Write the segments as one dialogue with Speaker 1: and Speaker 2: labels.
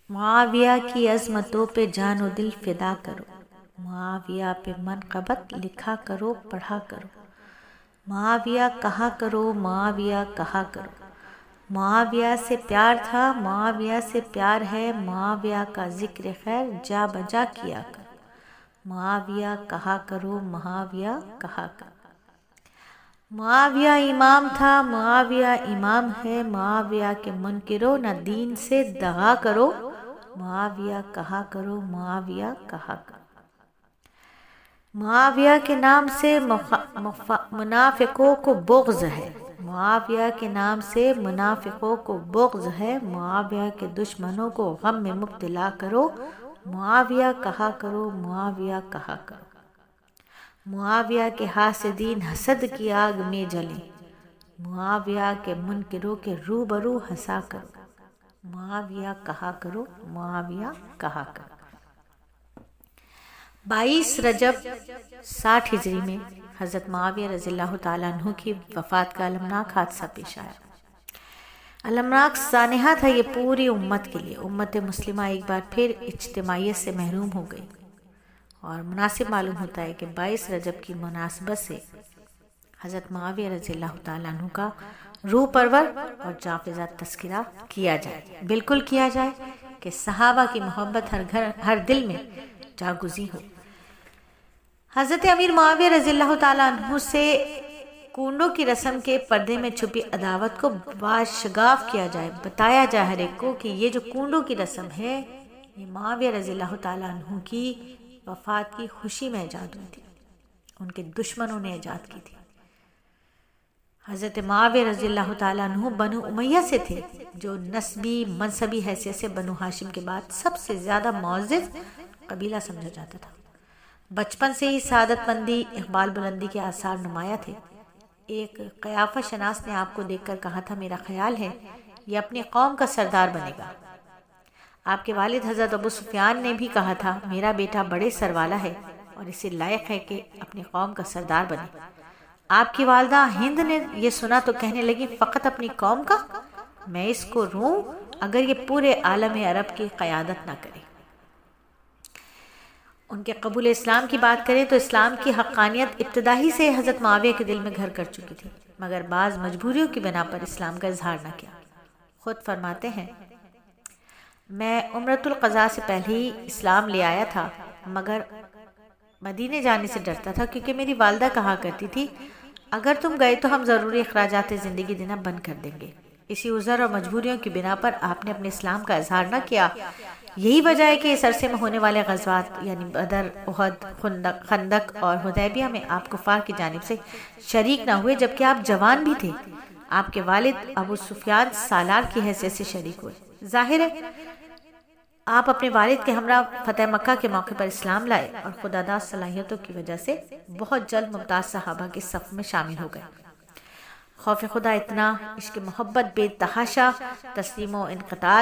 Speaker 1: معاویہ کی عظمتوں پہ جان و دل فدا کرو، معاویہ پہ منقبت لکھا کرو پڑھا کرو، معاویہ کہا کرو، معاویہ کہا کرو، معاویہ سے پیار تھا، معاویہ سے پیار ہے، معاویہ کا ذکر خیر جا بجا کیا کرو، معاویہ کہا کرو، معاویہ کہا کرو، معاویہ امام تھا، معاویہ امام ہے، معاویہ کے منکرو نہ دین سے دغا کرو، معاویہ کہا کرو، معاویہ کہا کرو، معاویہ کے نام سے منافقوں کو بغض ہے، معاویہ کے نام سے منافقوں کو بغض ہے، معاویہ کے دشمنوں کو غم میں مبتلا کرو، معاویہ کہا کرو، معاویہ کہا کرو، معاویہ کے حاسدین حسد کی آگ میں جلیں، معاویہ کے منکروں کے روبرو ہنسا کرو، معاویہ کہا کرو، معاویہ کہا کرو۔ 22 رجب 60 ہجری میں حضرت معاویہ رضی اللہ تعالیٰ عنہ کی وفات کا المناک حادثہ پیش آیا۔ المناک سانحہ تھا یہ پوری امت کے لیے۔ امت مسلمہ ایک بار پھر اجتماعیت سے محروم ہو گئی، اور مناسب معلوم ہوتا ہے کہ 22 رجب کی مناسبت سے حضرت معاویہ رضی اللہ تعالیٰ عنہ کا روح پرور اور جافزہ تذکرہ کیا جائے، بالکل کیا جائے کہ صحابہ کی محبت ہر دل میں جاگزی ہو۔ حضرت امیر معاویہ رضی اللہ تعالیٰ عنہ سے کنڈوں کی رسم کے پردے میں چھپی عداوت کو باشگاف کیا جائے، بتایا جائے ہر ایک کو کہ یہ جو کنڈوں کی رسم ہے یہ معاویہ رضی اللہ تعالیٰ عنہ کی وفات کی خوشی میں ایجاد ہوئی تھی، ان کے دشمنوں نے ایجاد کی تھی۔ حضرت معاویہ رضی اللہ تعالیٰ عنہ بنو امیہ سے تھے، جو نسبی منصبی حیثیت سے بنو ہاشم کے بعد سب سے زیادہ معزز قبیلہ سمجھا جاتا تھا۔ بچپن سے ہی سعادت مندی، اقبال بلندی کے آثار نمایاں تھے۔ ایک قیافہ شناس نے آپ کو دیکھ کر کہا تھا، میرا خیال ہے یہ اپنی قوم کا سردار بنے گا۔ آپ کے والد حضرت ابو سفیان نے بھی کہا تھا، میرا بیٹا بڑے سر والا ہے اور اسے لائق ہے کہ اپنی قوم کا سردار بنے۔ آپ کی والدہ ہند نے یہ سنا تو کہنے لگی، فقط اپنی قوم کا؟ میں اس کو روں اگر یہ پورے عالم عرب کی قیادت نہ کرے۔ ان کے قبول اسلام کی بات کریں تو اسلام کی حقانیت ابتدا ہی سے حضرت معاویہ کے دل میں گھر کر چکی تھی، مگر بعض مجبوریوں کی بنا پر اسلام کا اظہار نہ کیا۔ خود فرماتے ہیں، میں عمرۃ القضاء سے پہلے ہی اسلام لے آیا تھا، مگر مدینے جانے سے ڈرتا تھا، کیونکہ میری والدہ کہا کرتی تھی، اگر تم گئے تو ہم ضروری اخراجات زندگی دینا بند کر دیں گے۔ اسی عذر اور مجبوریوں کی بنا پر آپ نے اپنے اسلام کا اظہار نہ کیا۔ یہی وجہ ہے کہ اس عرصے میں ہونے والے غزوات یعنی بدر، احد، خندق اور حدیبیہ میں آپ کفار کی جانب سے شریک نہ ہوئے، جبکہ آپ جوان بھی تھے۔ آپ کے والد ابو سفیان سالار کی حیثیت سے شریک ہوئے۔ ظاہر ہے آپ اپنے والد کے ہمراہ فتح مکہ کے موقع پر اسلام لائے اور خداداد صلاحیتوں کی وجہ سے بہت جلد ممتاز صحابہ کے صف میں شامل ہو گئے۔ خوف خدا اتنا، عشق محبت بے تحاشا، تسلیم و انقطاع،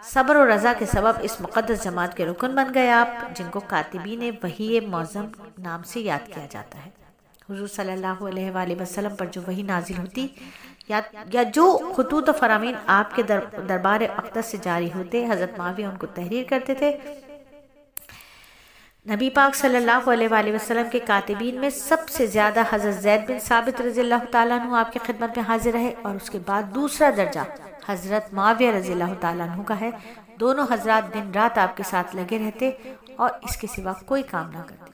Speaker 1: صبر و رضا کے سبب اس مقدس جماعت کے رکن بن گئے آپ، جن کو کاتبین وحی معظم نام سے یاد کیا جاتا ہے۔ حضور صلی اللہ علیہ وآلہ وسلم پر جو وحی نازل ہوتی یا جو خطوط و فرامین آپ کے دربار اقدس سے جاری ہوتے، حضرت معاویہ ان کو تحریر کرتے تھے۔ نبی پاک صلی اللہ علیہ وآلہ وسلم کے کاتبین میں سب سے زیادہ حضرت زید بن ثابت رضی اللہ تعالیٰ عنہ آپ کی خدمت میں حاضر رہے، اور اس کے بعد دوسرا درجہ حضرت معاویہ رضی اللہ تعالیٰ عنہ کا ہے۔ دونوں حضرات دن رات آپ کے ساتھ لگے رہتے اور اس کے سوا کوئی کام نہ کرتے۔